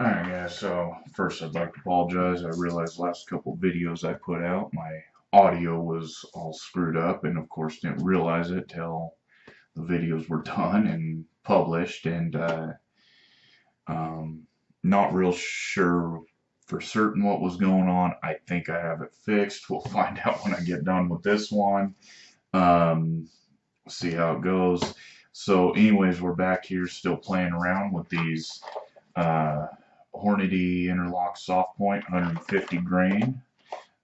Alright guys, so first I'd like to apologize. I realized last couple videos I put out, my audio was all screwed up, and of course didn't realize it till the videos were done and published, and um, not real sure for certain what was going on. I think I have it fixed. We'll find out when I get done with this one. Um, see how it goes. So anyways, we're back here still playing around with these uh, Hornady Interlock soft point, 150 grain,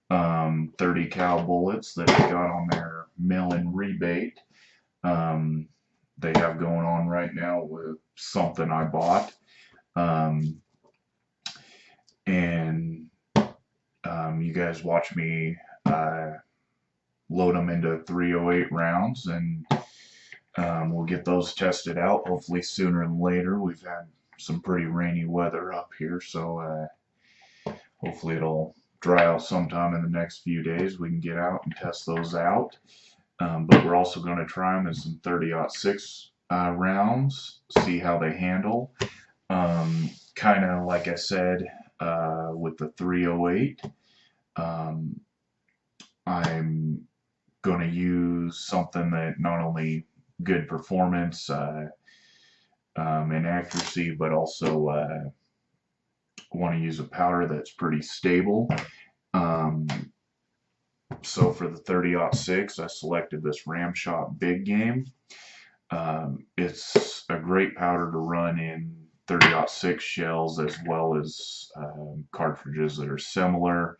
30 cal bullets that they got on their mill-in rebate. Um, they have going on right now with something I bought. Um, and you guys watch me load them into 308 rounds, and we'll get those tested out hopefully sooner than later. We've had some pretty rainy weather up here, so hopefully it'll dry out sometime in the next few days. We can get out and test those out. But we're also going to try them in some 30-06 rounds, see how they handle. Kind of like I said with the 308, um, I'm going to use something that not only good performance and accuracy, but also want to use a powder that's pretty stable. Um, so for the 30-06, I selected this Ramshot Big Game. It's a great powder to run in 30-06 shells as well as cartridges that are similar.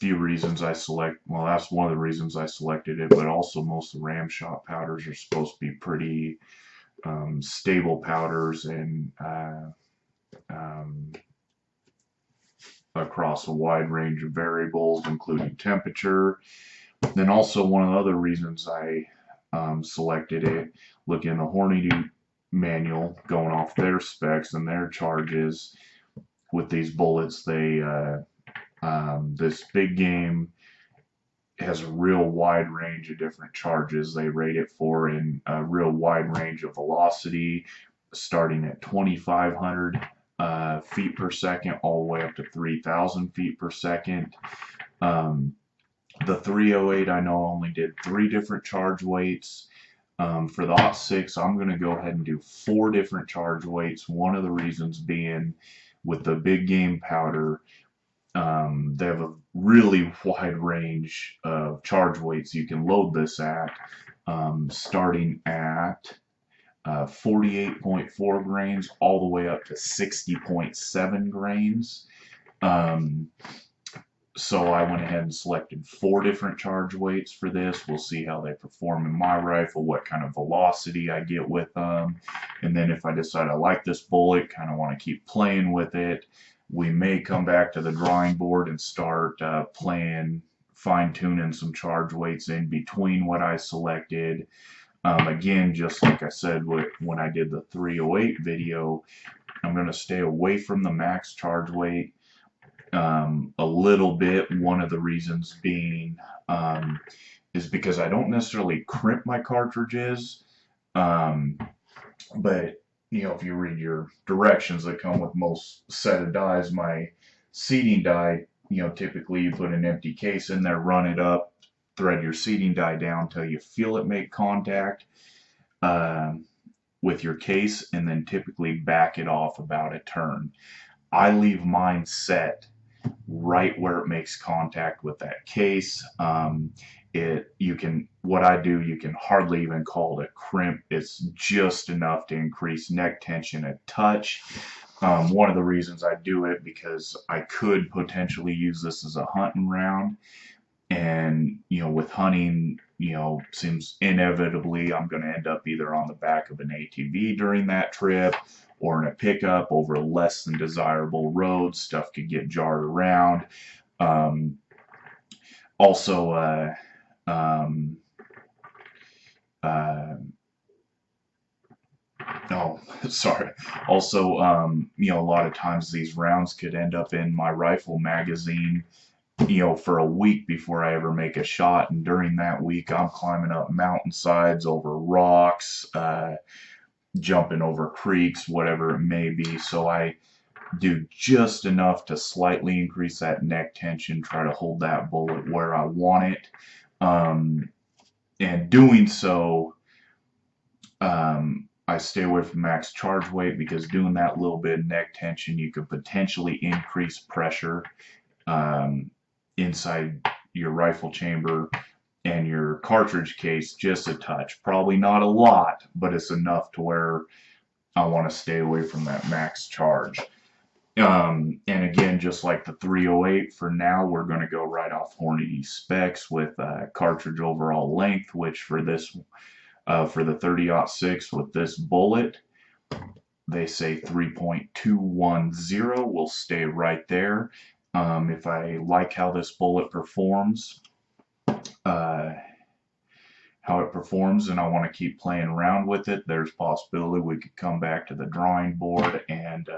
Few reasons I select, well, that's one of the reasons I selected it, but also most of the Ramshot powders are supposed to be pretty stable powders and um, across a wide range of variables, including temperature. Then also one of the other reasons I selected it, looking in the Hornady manual, going off their specs and their charges with these bullets, this big game has a real wide range of different charges. They rate it for in a real wide range of velocity, starting at 2,500 feet per second all the way up to 3,000 feet per second. The 308 I know only did 3 different charge weights. For the '06, I'm going to go ahead and do 4 different charge weights. One of the reasons being with the big game powder, they have a really wide range of charge weights you can load this at, starting at 48.4 grains all the way up to 60.7 grains. Um, so I went ahead and selected 4 different charge weights for this. We'll see how they perform in my rifle, what kind of velocity I get with them, and then if I decide I like this bullet, kind of want to keep playing with it, we may come back to the drawing board and start playing, fine-tuning some charge weights in between what I selected. Again, just like I said when I did the 308 video, I'm going to stay away from the max charge weight a little bit. One of the reasons being is because I don't necessarily crimp my cartridges, um, but you know, if you read your directions that come with most set of dies, my seating die, you know, typically you put an empty case in there, run it up, thread your seating die down until you feel it make contact um, with your case, and then typically back it off about a turn. I leave mine set right where it makes contact with that case. You can, what I do, you can hardly even call it a crimp. It's just enough to increase neck tension a touch. One of the reasons I do it, because I could potentially use this as a hunting round, and you know, with hunting, you know, seems inevitably I'm going to end up either on the back of an ATV during that trip or in a pickup over less than desirable roads. Stuff could get jarred around. Um, also, um, uh, oh, sorry. Also, you know, a lot of times these rounds could end up in my rifle magazine, you know, for a week before I ever make a shot. And during that week, I'm climbing up mountainsides over rocks, jumping over creeks, whatever it may be. So I do just enough to slightly increase that neck tension, try to hold that bullet where I want it. And doing so, I stay away from max charge weight, because doing that little bit of neck tension, you could potentially increase pressure inside your rifle chamber and your cartridge case just a touch. Probably not a lot, but it's enough to where I want to stay away from that max charge. And again, just like the 308, for now we're going to go right off Hornady specs with cartridge overall length, which for this for the 30-06 with this bullet, they say 3.210. We'll stay right there. If I like how this bullet performs, and I want to keep playing around with it, there's possibility we could come back to the drawing board and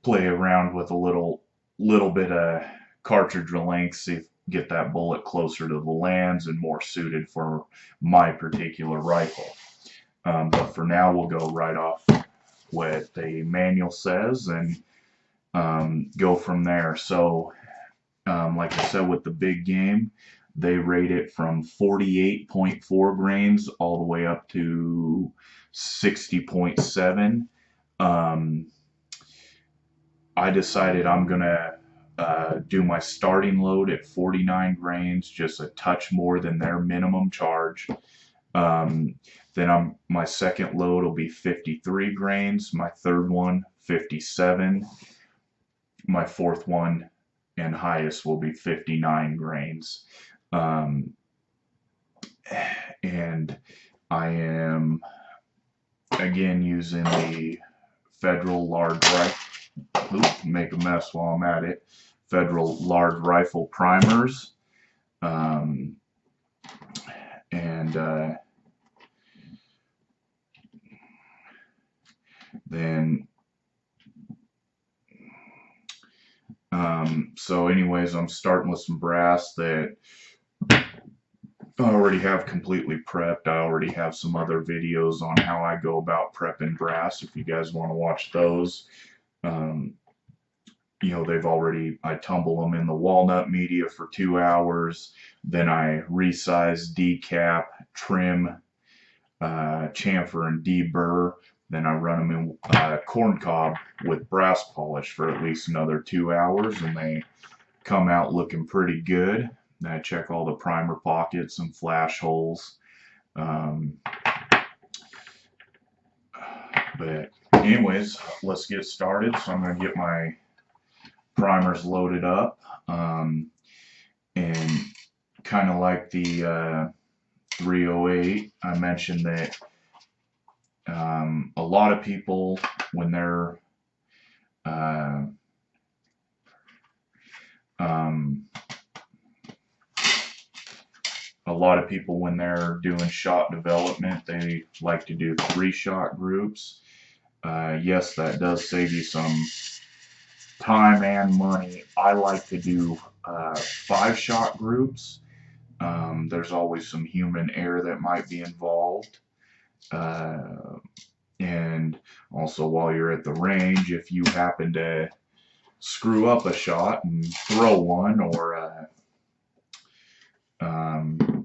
play around with a little bit of cartridge length, see if get that bullet closer to the lands and more suited for my particular rifle. But for now, we'll go right off what the manual says and go from there. So, like I said, with the big game, they rate it from 48.4 grains all the way up to 60.7. I decided I'm gonna do my starting load at 49 grains, just a touch more than their minimum charge. Then my second load will be 53 grains, my third one 57, my fourth one and highest will be 59 grains. And I am again using the Federal large rifle, make a mess while I'm at it, Federal large rifle primers, and then so anyways, I'm starting with some brass that I already have completely prepped. I already have some other videos on how I go about prepping brass if you guys want to watch those. You know, I tumble them in the walnut media for 2 hours, then I resize, decap, trim, chamfer and deburr, then I run them in corn cob with brass polish for at least another 2 hours, and they come out looking pretty good. Then I check all the primer pockets and flash holes. But anyways, let's get started. So I'm going to get my primers loaded up, and kind of like the 308, I mentioned that a lot of people when they're doing shot development, they like to do 3-shot groups. Yes, that does save you some time and money. I like to do 5-shot groups. There's always some human error that might be involved. And also while you're at the range, if you happen to screw up a shot and throw one, or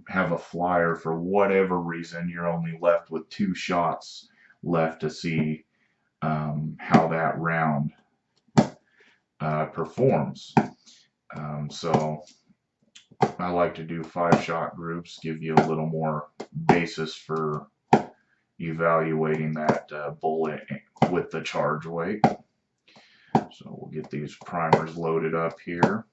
have a flyer for whatever reason, you're only left with 2 shots left to see how that round performs. So I like to do 5-shot groups, give you a little more basis for evaluating that bullet with the charge weight. So we'll get these primers loaded up here.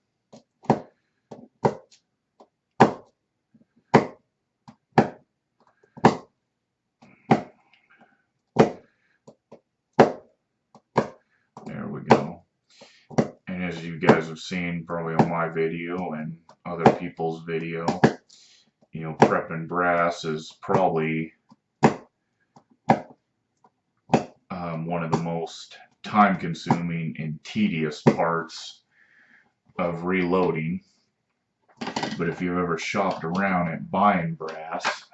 There we go. And as you guys have seen probably on my video and other people's video, you know, prepping brass is probably one of the most time-consuming and tedious parts of reloading. But if you've ever shopped around at buying brass,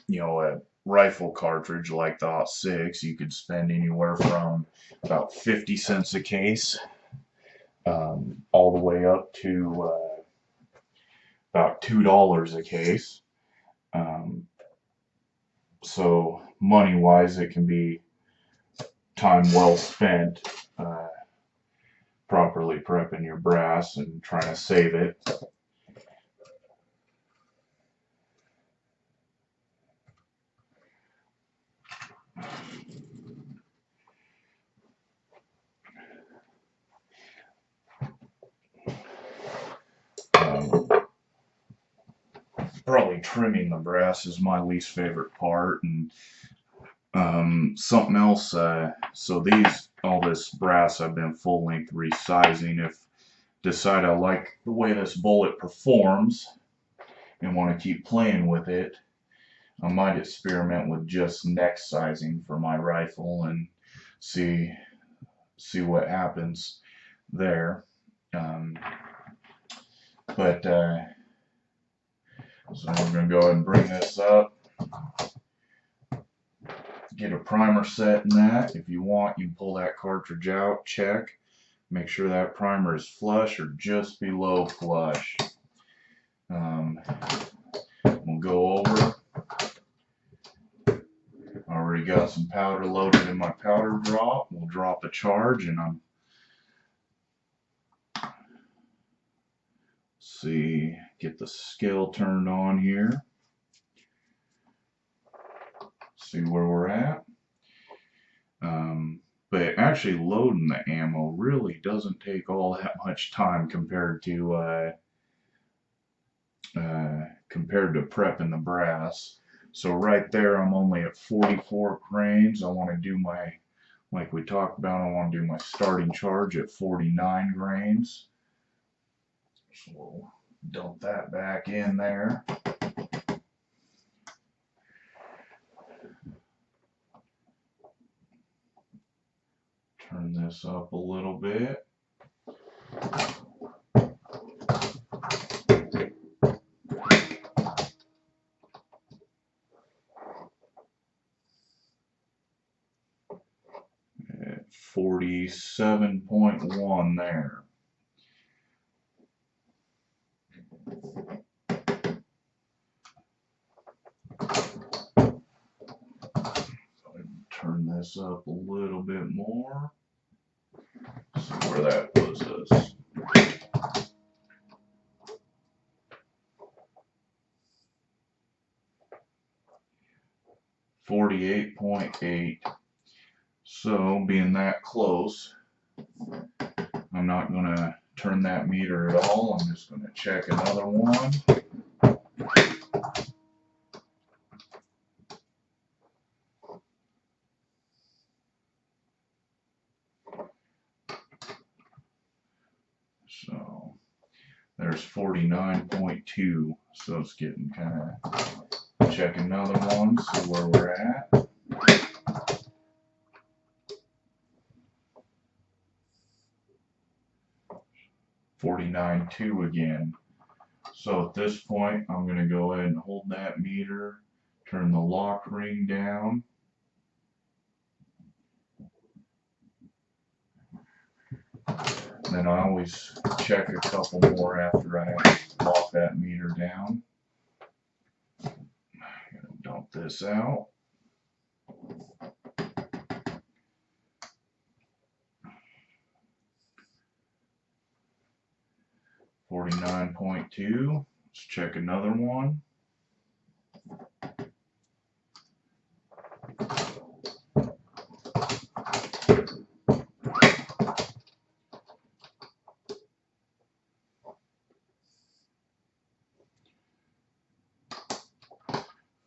you know, rifle cartridge like the .6, you could spend anywhere from about 50 cents a case, all the way up to about $2 a case. Um, so money-wise, it can be time well spent properly prepping your brass and trying to save it. Probably trimming the brass is my least favorite part, and something else. So all this brass I've been full length resizing. If decide I like the way this bullet performs and want to keep playing with it, I might experiment with just neck sizing for my rifle and see what happens there. But so we're going to go ahead and bring this up. Get a primer set in that. If you want, you can pull that cartridge out, check. Make sure that primer is flush or just below flush. We'll go over. Already got some powder loaded in my powder drop. We'll drop a charge, and see, get the scale turned on here. See where we're at. But actually loading the ammo really doesn't take all that much time compared to prepping the brass. So right there, I'm only at 44 grains. I want to do my, like we talked about, I want to do my starting charge at 49 grains. So we'll dump that back in there. Turn this up a little bit. At 47.1 there. Turn this up a little bit more. See where that puts us. 48.8. So being that close, I'm not going to turn that meter at all. I'm just going to check another one. So there's 49.2. So it's getting kind of, check another one, see where we're at. 49.2 again. So at this point, I'm going to go ahead and hold that meter, turn the lock ring down. Then I always check a couple more after I lock that meter down. I'm going to dump this out. $49.2. Let's check another one.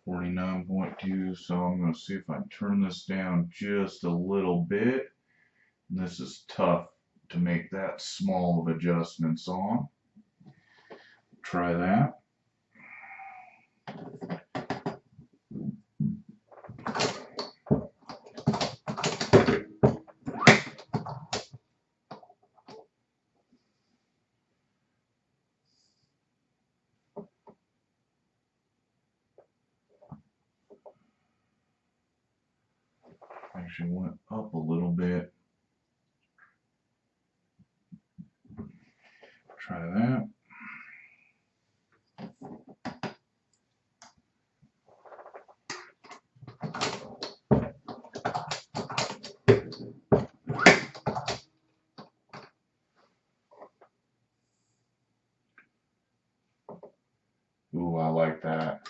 $49.2. So I'm going to see if I can turn this down just a little bit. And this is tough to make that small of adjustments on. Try that. Actually went up a little bit. Try that. Ooh, I like that.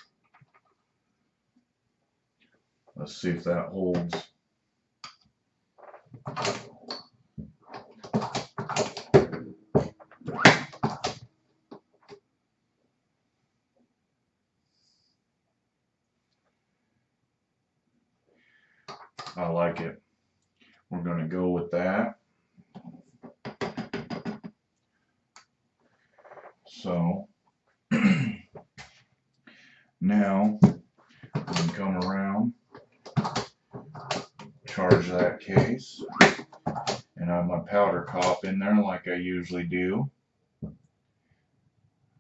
Let's see if that holds. I like it. We're going to go with that. So now we can come around, charge that case, and I have my powder cop in there like I usually do. I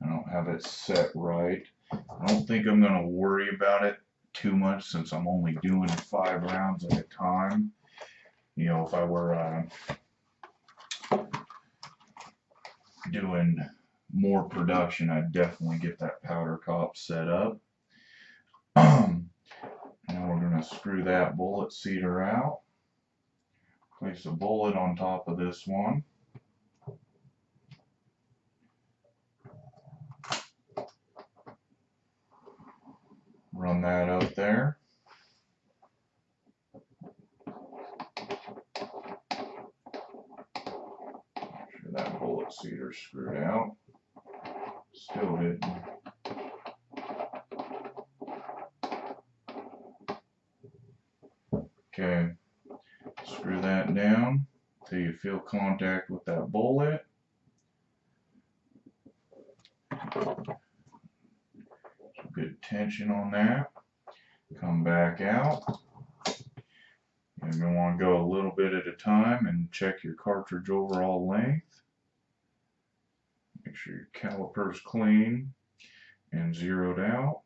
don't have it set right. I don't think I'm going to worry about it too much since I'm only doing 5 rounds at a time. You know, if I were doing more production, I'd definitely get that powder cop set up. Now we're going to screw that bullet seater out. Place a bullet on top of this one. Run that up there. Make sure that bullet seater's screwed out. Still hidden. Okay, screw that down until you feel contact with that bullet. Good tension on that. Come back out. You're going to want to go a little bit at a time and check your cartridge overall length. Make sure your caliper's clean and zeroed out.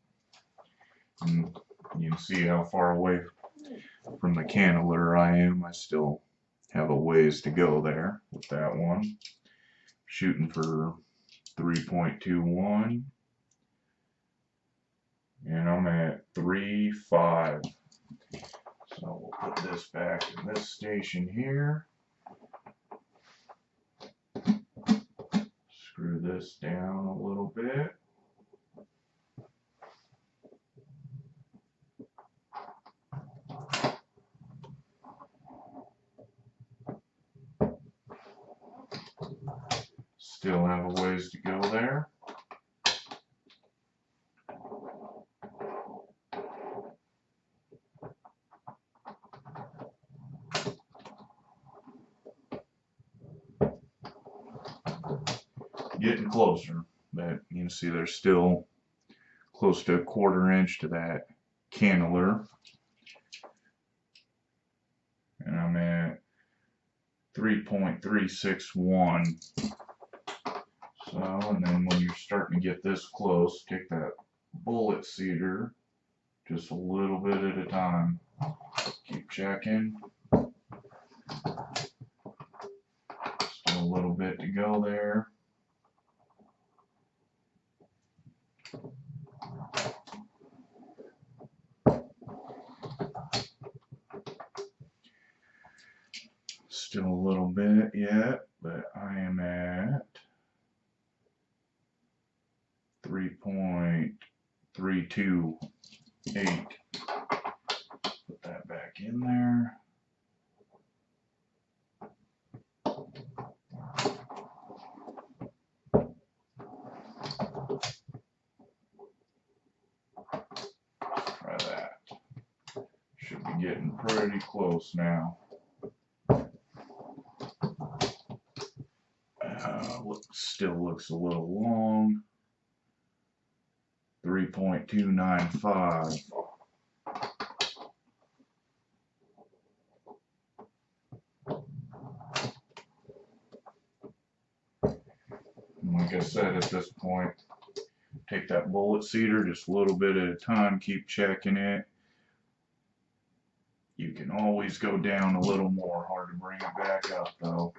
And you can see how far away from the cannister I am. I still have a ways to go there with that one. Shooting for 3.21. And I'm at 3.5. So we'll put this back in this station here. Screw this down a little bit. Still have a ways to go there. Getting closer, but you can see there's still close to 1/4 inch to that cannister. And I'm at 3.361. So, and then when you're starting to get this close, take that bullet seater just a little bit at a time. Keep checking. Still a little bit to go there. Still a little bit yet, but I am at 3.328. Put that back in there. Try that. Should be getting pretty close now. Still looks a little long. 3.295. Like I said, at this point, take that bullet seater just a little bit at a time, keep checking it. You can Can always go down a little more. Hard to bring it back up though.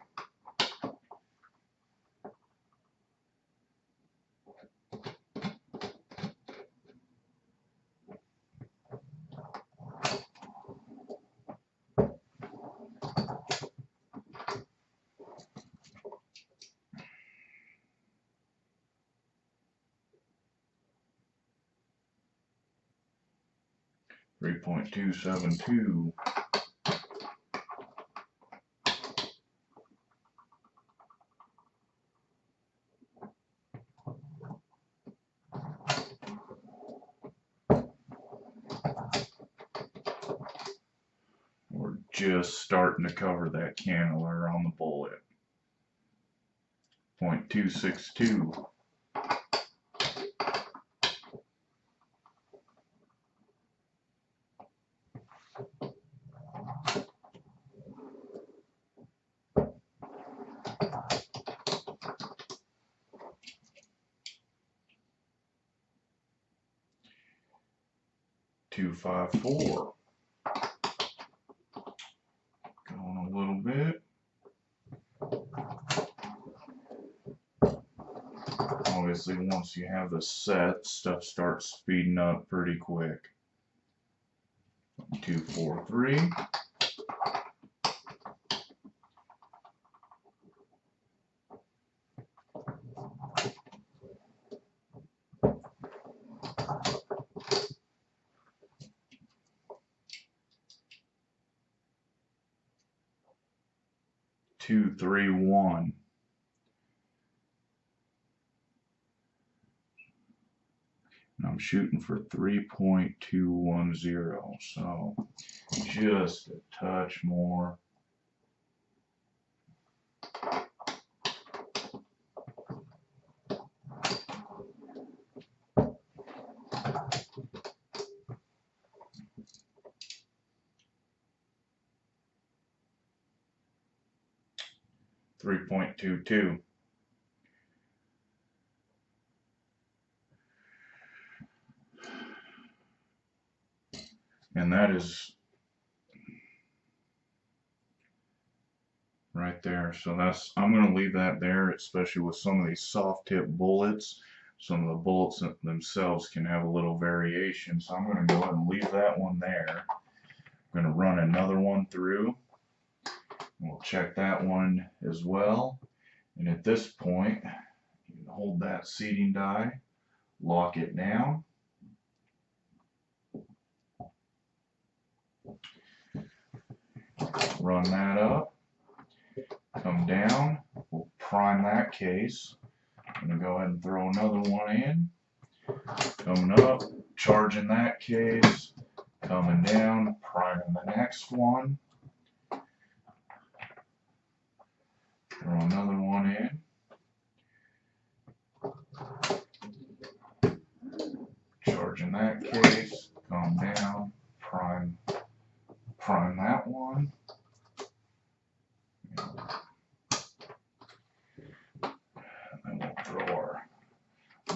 $3.272. We're just starting to cover that cantilever on the bullet. 0.262. $2.54. Going a little bit. Obviously, once you have the set, stuff starts speeding up pretty quick. 243. $231. And I'm shooting for 3.210, so just a touch more. $3.22. And that is right there. So that's, I'm going to leave that there, especially with some of these soft tip bullets. Some of the bullets themselves can have a little variation. So I'm going to go ahead and leave that one there. I'm going to run another one through. We'll check that one as well. And at this point, you can hold that seating die, lock it down. Run that up, come down, we'll prime that case. I'm going to go ahead and throw another one in. Coming up, charging that case, coming down, priming the next one. Throw another one in. Charging that case, come down, prime that one. And then we'll throw our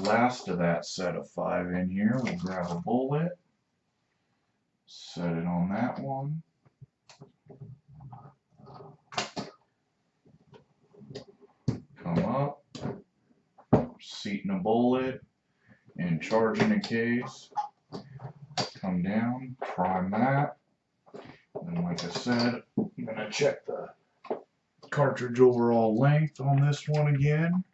last of that set of 5 in here. We'll grab a bullet, set it on that one. Come up, seating a bullet, and charging a case. Come down, prime that. And like I said, I'm going to check the cartridge overall length on this one again.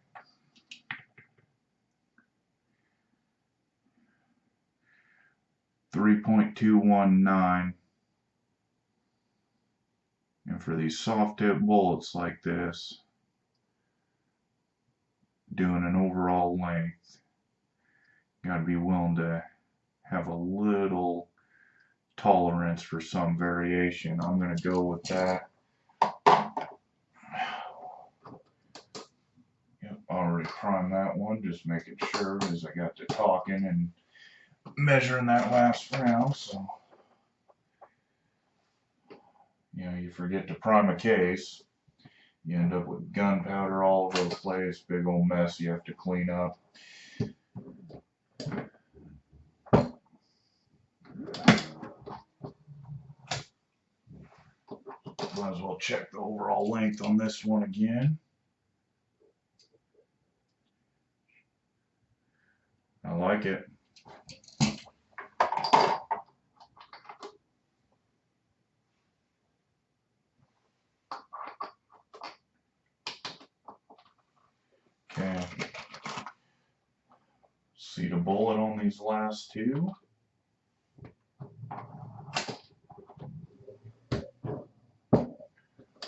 .219. And for these soft tip bullets like this, doing an overall length, you gotta be willing to have a little tolerance for some variation. I'm gonna go with that. Yep, already primed that one, just making sure as I got to talking and measuring that last round. So, you know, you forget to prime a case, you end up with gunpowder all over the place, big old mess you have to clean up. check the overall length on this one again. I like it. Okay. See the bullet on these last two.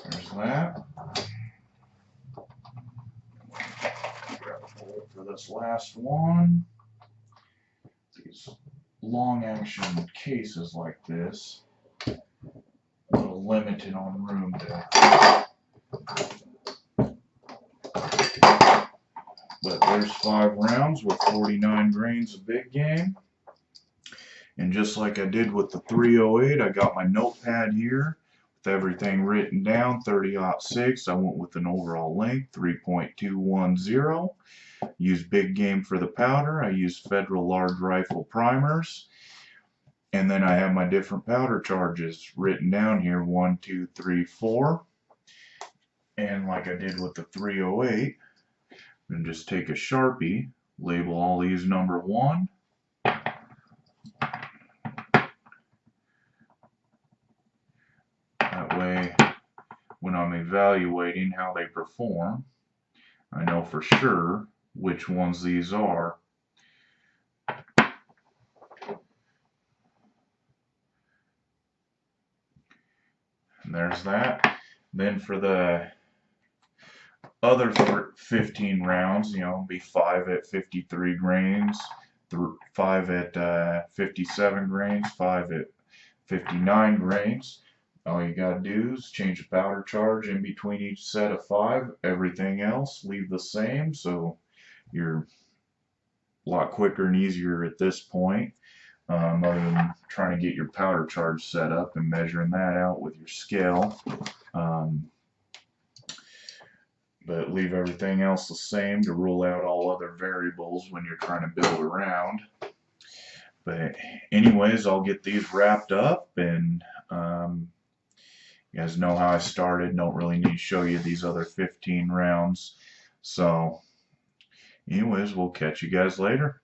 There's that. Grab a bullet for this last one. These long action cases like this, a little limited on room to. But there's 5 rounds with 49 grains of big game. And just like I did with the 308, I got my notepad here with everything written down. 30-06, I went with an overall length, 3.210. Used big game for the powder. I used Federal large rifle primers. And then I have my different powder charges written down here, 1, 2, 3, 4. And like I did with the 308, and just take a Sharpie, label all these number 1. That way, when I'm evaluating how they perform, I know for sure which ones these are. And there's that. Then for the other 15 rounds, you know, be 5 at 53 grains, 5 at 57 grains, 5 at 59 grains. All you gotta do is change the powder charge in between each set of 5. Everything else leave the same, so you're a lot quicker and easier at this point, other than trying to get your powder charge set up and measuring that out with your scale. But leave everything else the same to rule out all other variables when you're trying to build a round. But anyways, I'll get these wrapped up, and you guys know how I started. Don't really need to show you these other 15 rounds. So anyways, we'll catch you guys later.